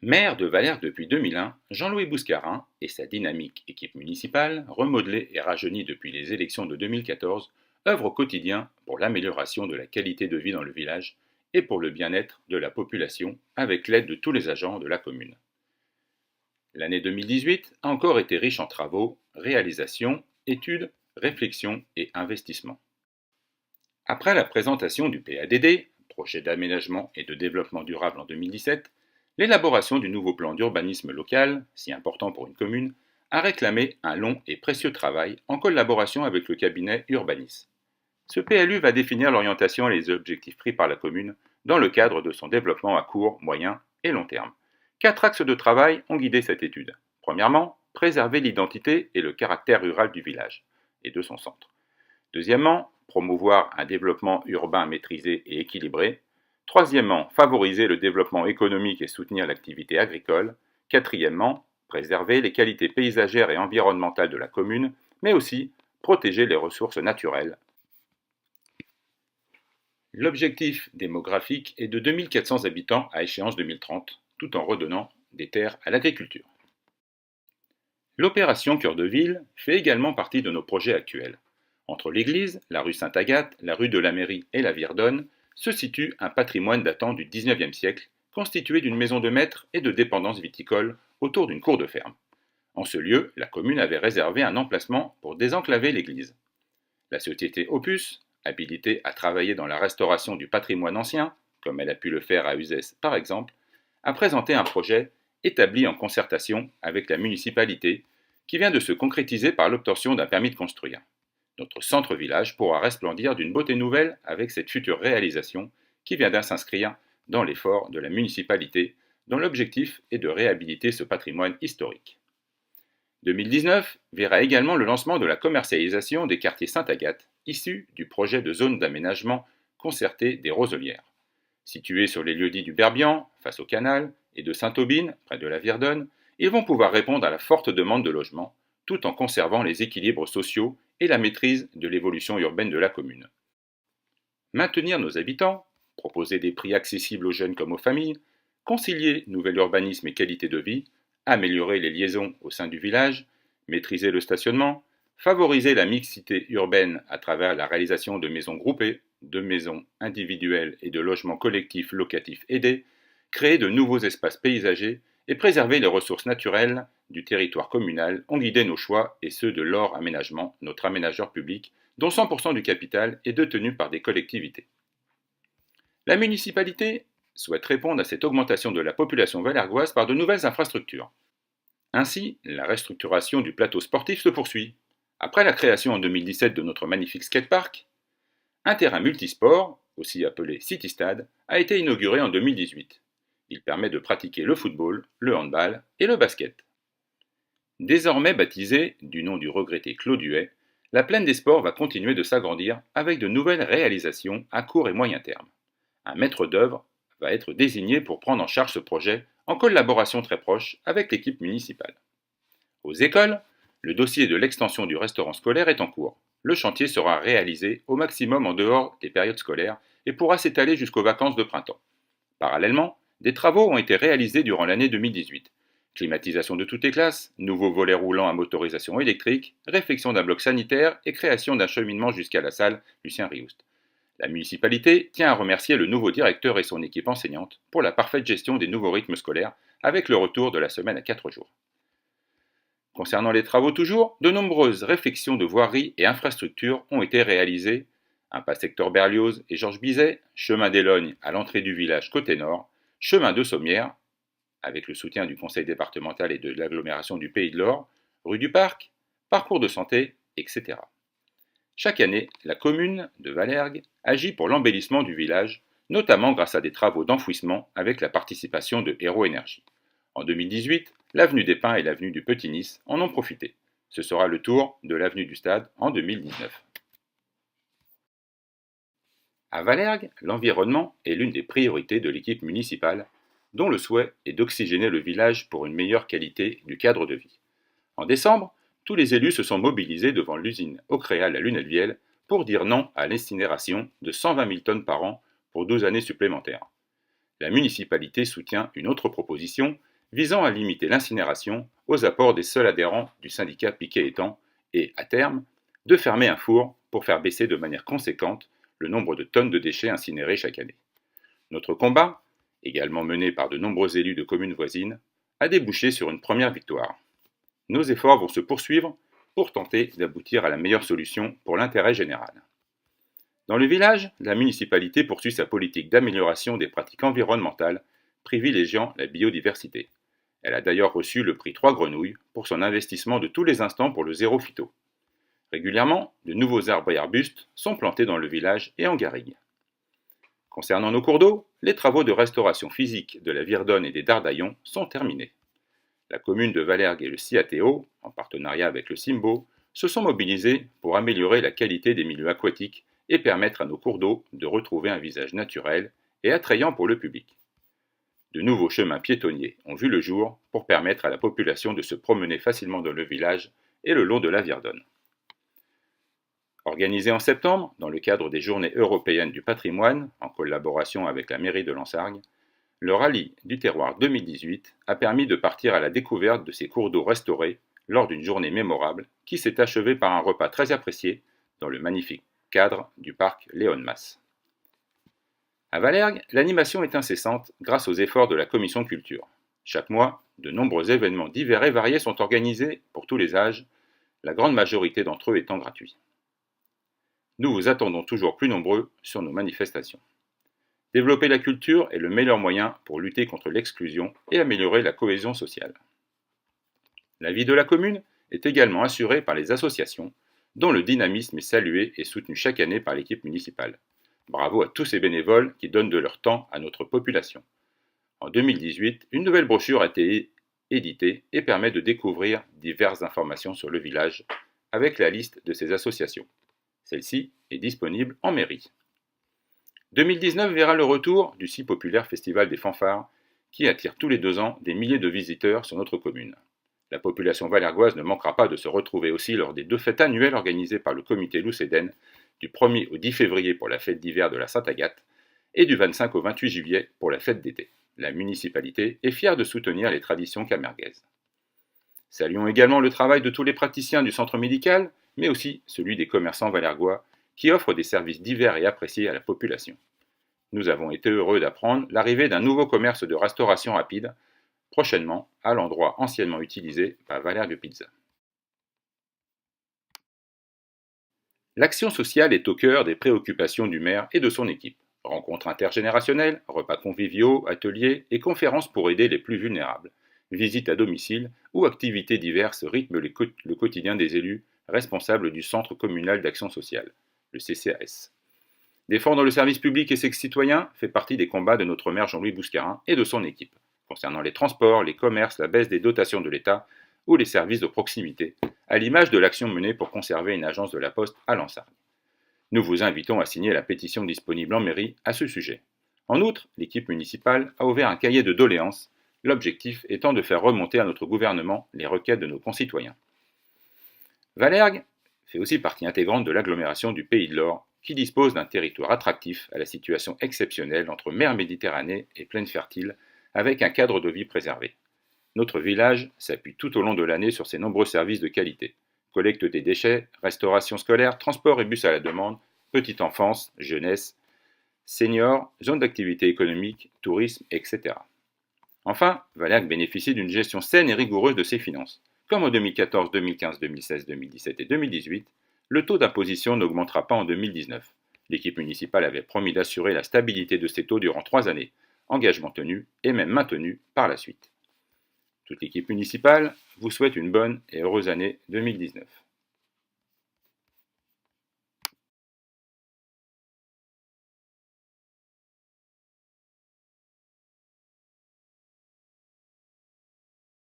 Maire de Valère depuis 2001, Jean-Louis Bouscarin et sa dynamique équipe municipale, remodelée et rajeunie depuis les élections de 2014, œuvrent au quotidien pour l'amélioration de la qualité de vie dans le village et pour le bien-être de la population avec l'aide de tous les agents de la commune. L'année 2018 a encore été riche en travaux, réalisations, études, réflexions et investissements. Après la présentation du PADD, projet d'aménagement et de développement durable en 2017, l'élaboration du nouveau plan d'urbanisme local, si important pour une commune, a réclamé un long et précieux travail en collaboration avec le cabinet Urbanis. Ce PLU va définir l'orientation et les objectifs pris par la commune dans le cadre de son développement à court, moyen et long terme. 4 axes de travail ont guidé cette étude. Premièrement, préserver l'identité et le caractère rural du village et de son centre. Deuxièmement, promouvoir un développement urbain maîtrisé et équilibré. Troisièmement, favoriser le développement économique et soutenir l'activité agricole. Quatrièmement, préserver les qualités paysagères et environnementales de la commune, mais aussi protéger les ressources naturelles. L'objectif démographique est de 2400 habitants à échéance 2030, tout en redonnant des terres à l'agriculture. L'opération Cœur de Ville fait également partie de nos projets actuels. Entre l'église, la rue Sainte-Agathe, la rue de la Mairie et la Virdonne se situe un patrimoine datant du XIXe siècle, constitué d'une maison de maître et de dépendance viticole autour d'une cour de ferme. En ce lieu, la commune avait réservé un emplacement pour désenclaver l'église. La société Opus, habilitée à travailler dans la restauration du patrimoine ancien, comme elle a pu le faire à Uzès par exemple, a présenté un projet établi en concertation avec la municipalité qui vient de se concrétiser par l'obtention d'un permis de construire. Notre centre-village pourra resplendir d'une beauté nouvelle avec cette future réalisation qui vient de s'inscrire dans l'effort de la municipalité dont l'objectif est de réhabiliter ce patrimoine historique. 2019 verra également le lancement de la commercialisation des quartiers Sainte-Agathe, issus du projet de zone d'aménagement concerté des Roselières. Situés sur les lieux-dits du Berbian, face au canal, et de Saint-Aubine, près de la Virdonne, ils vont pouvoir répondre à la forte demande de logement, tout en conservant les équilibres sociaux et la maîtrise de l'évolution urbaine de la commune. Maintenir nos habitants, proposer des prix accessibles aux jeunes comme aux familles, concilier nouvel urbanisme et qualité de vie, améliorer les liaisons au sein du village, maîtriser le stationnement, favoriser la mixité urbaine à travers la réalisation de maisons groupées, de maisons individuelles et de logements collectifs locatifs aidés, créer de nouveaux espaces paysagers et préserver les ressources naturelles du territoire communal ont guidé nos choix et ceux de l'OR Aménagement, notre aménageur public, dont 100% du capital est détenu par des collectivités. La municipalité souhaite répondre à cette augmentation de la population valergoise par de nouvelles infrastructures. Ainsi, la restructuration du plateau sportif se poursuit. Après la création en 2017 de notre magnifique skatepark, un terrain multisport, aussi appelé City Stade, a été inauguré en 2018. Il permet de pratiquer le football, le handball et le basket. Désormais baptisée du nom du regretté Claude Huet, la Plaine des Sports va continuer de s'agrandir avec de nouvelles réalisations à court et moyen terme. Un maître d'œuvre va être désigné pour prendre en charge ce projet en collaboration très proche avec l'équipe municipale. Aux écoles, le dossier de l'extension du restaurant scolaire est en cours. Le chantier sera réalisé au maximum en dehors des périodes scolaires et pourra s'étaler jusqu'aux vacances de printemps. Parallèlement, des travaux ont été réalisés durant l'année 2018. Climatisation de toutes les classes, nouveaux volets roulants à motorisation électrique, réfection d'un bloc sanitaire et création d'un cheminement jusqu'à la salle Lucien Rioust. La municipalité tient à remercier le nouveau directeur et son équipe enseignante pour la parfaite gestion des nouveaux rythmes scolaires avec le retour de la semaine à 4 jours. Concernant les travaux toujours, de nombreuses réfections de voiries et infrastructures ont été réalisées. Impasse Hector Berlioz et Georges Bizet, chemin des Lognes à l'entrée du village côté nord, chemin de Sommières, avec le soutien du conseil départemental et de l'agglomération du Pays de l'Or, rue du Parc, parcours de santé, etc. Chaque année, la commune de Vallergues agit pour l'embellissement du village, notamment grâce à des travaux d'enfouissement avec la participation de Héros Énergie. En 2018, l'avenue des Pins et l'avenue du Petit Nice en ont profité. Ce sera le tour de l'avenue du Stade en 2019. À Vallergues, l'environnement est l'une des priorités de l'équipe municipale, dont le souhait est d'oxygéner le village pour une meilleure qualité du cadre de vie. En décembre, tous les élus se sont mobilisés devant l'usine Ocréal à Lunel-Viel pour dire non à l'incinération de 120 000 tonnes par an pour 12 années supplémentaires. La municipalité soutient une autre proposition, visant à limiter l'incinération aux apports des seuls adhérents du syndicat Piquet Étang et, à terme, de fermer un four pour faire baisser de manière conséquente le nombre de tonnes de déchets incinérés chaque année. Notre combat, également mené par de nombreux élus de communes voisines, a débouché sur une première victoire. Nos efforts vont se poursuivre pour tenter d'aboutir à la meilleure solution pour l'intérêt général. Dans le village, la municipalité poursuit sa politique d'amélioration des pratiques environnementales, privilégiant la biodiversité. Elle a d'ailleurs reçu le prix 3 Grenouilles pour son investissement de tous les instants pour le zéro phyto. Régulièrement, de nouveaux arbres et arbustes sont plantés dans le village et en garrigue. Concernant nos cours d'eau, les travaux de restauration physique de la Virdonne et des Dardaillons sont terminés. La commune de Vallergues et le CIATO, en partenariat avec le CIMBO, se sont mobilisés pour améliorer la qualité des milieux aquatiques et permettre à nos cours d'eau de retrouver un visage naturel et attrayant pour le public. De nouveaux chemins piétonniers ont vu le jour pour permettre à la population de se promener facilement dans le village et le long de la Virdonne. Organisé en septembre, dans le cadre des Journées européennes du patrimoine, en collaboration avec la mairie de Lansargues, le rallye du terroir 2018 a permis de partir à la découverte de ces cours d'eau restaurés lors d'une journée mémorable qui s'est achevée par un repas très apprécié dans le magnifique cadre du parc Léon Mas. À Vallergues, l'animation est incessante grâce aux efforts de la commission culture. Chaque mois, de nombreux événements divers et variés sont organisés pour tous les âges, la grande majorité d'entre eux étant gratuits. Nous vous attendons toujours plus nombreux sur nos manifestations. Développer la culture est le meilleur moyen pour lutter contre l'exclusion et améliorer la cohésion sociale. La vie de la commune est également assurée par les associations, dont le dynamisme est salué et soutenu chaque année par l'équipe municipale. Bravo à tous ces bénévoles qui donnent de leur temps à notre population. En 2018, une nouvelle brochure a été éditée et permet de découvrir diverses informations sur le village avec la liste de ces associations. Celle-ci est disponible en mairie. 2019 verra le retour du si populaire Festival des Fanfares qui attire tous les 2 ans des milliers de visiteurs sur notre commune. La population vallergoise ne manquera pas de se retrouver aussi lors des 2 fêtes annuelles organisées par le comité Loucéden, du 1er au 10 février pour la fête d'hiver de la Sainte-Agathe et du 25 au 28 juillet pour la fête d'été. La municipalité est fière de soutenir les traditions camerguaises. Saluons également le travail de tous les praticiens du centre médical, mais aussi celui des commerçants vallergois qui offrent des services divers et appréciés à la population. Nous avons été heureux d'apprendre l'arrivée d'un nouveau commerce de restauration rapide, prochainement à l'endroit anciennement utilisé par Vallergue Pizza. L'action sociale est au cœur des préoccupations du maire et de son équipe. Rencontres intergénérationnelles, repas conviviaux, ateliers et conférences pour aider les plus vulnérables, visites à domicile ou activités diverses rythment le quotidien des élus responsables du Centre communal d'action sociale, le CCAS. Défendre le service public et ses citoyens fait partie des combats de notre maire Jean-Louis Bouscarin et de son équipe, concernant les transports, les commerces, la baisse des dotations de l'État ou les services de proximité, à l'image de l'action menée pour conserver une agence de la Poste à Lansargues. Nous vous invitons à signer la pétition disponible en mairie à ce sujet. En outre, l'équipe municipale a ouvert un cahier de doléances, l'objectif étant de faire remonter à notre gouvernement les requêtes de nos concitoyens. Vallergues fait aussi partie intégrante de l'agglomération du Pays de l'Or, qui dispose d'un territoire attractif à la situation exceptionnelle entre mer Méditerranée et plaine fertile, avec un cadre de vie préservé. Notre village s'appuie tout au long de l'année sur ses nombreux services de qualité. Collecte des déchets, restauration scolaire, transport et bus à la demande, petite enfance, jeunesse, seniors, zone d'activité économique, tourisme, etc. Enfin, Vallergues bénéficie d'une gestion saine et rigoureuse de ses finances. Comme en 2014, 2015, 2016, 2017 et 2018, le taux d'imposition n'augmentera pas en 2019. L'équipe municipale avait promis d'assurer la stabilité de ces taux durant 3 années, engagement tenu et même maintenu par la suite. Toute l'équipe municipale vous souhaite une bonne et heureuse année 2019.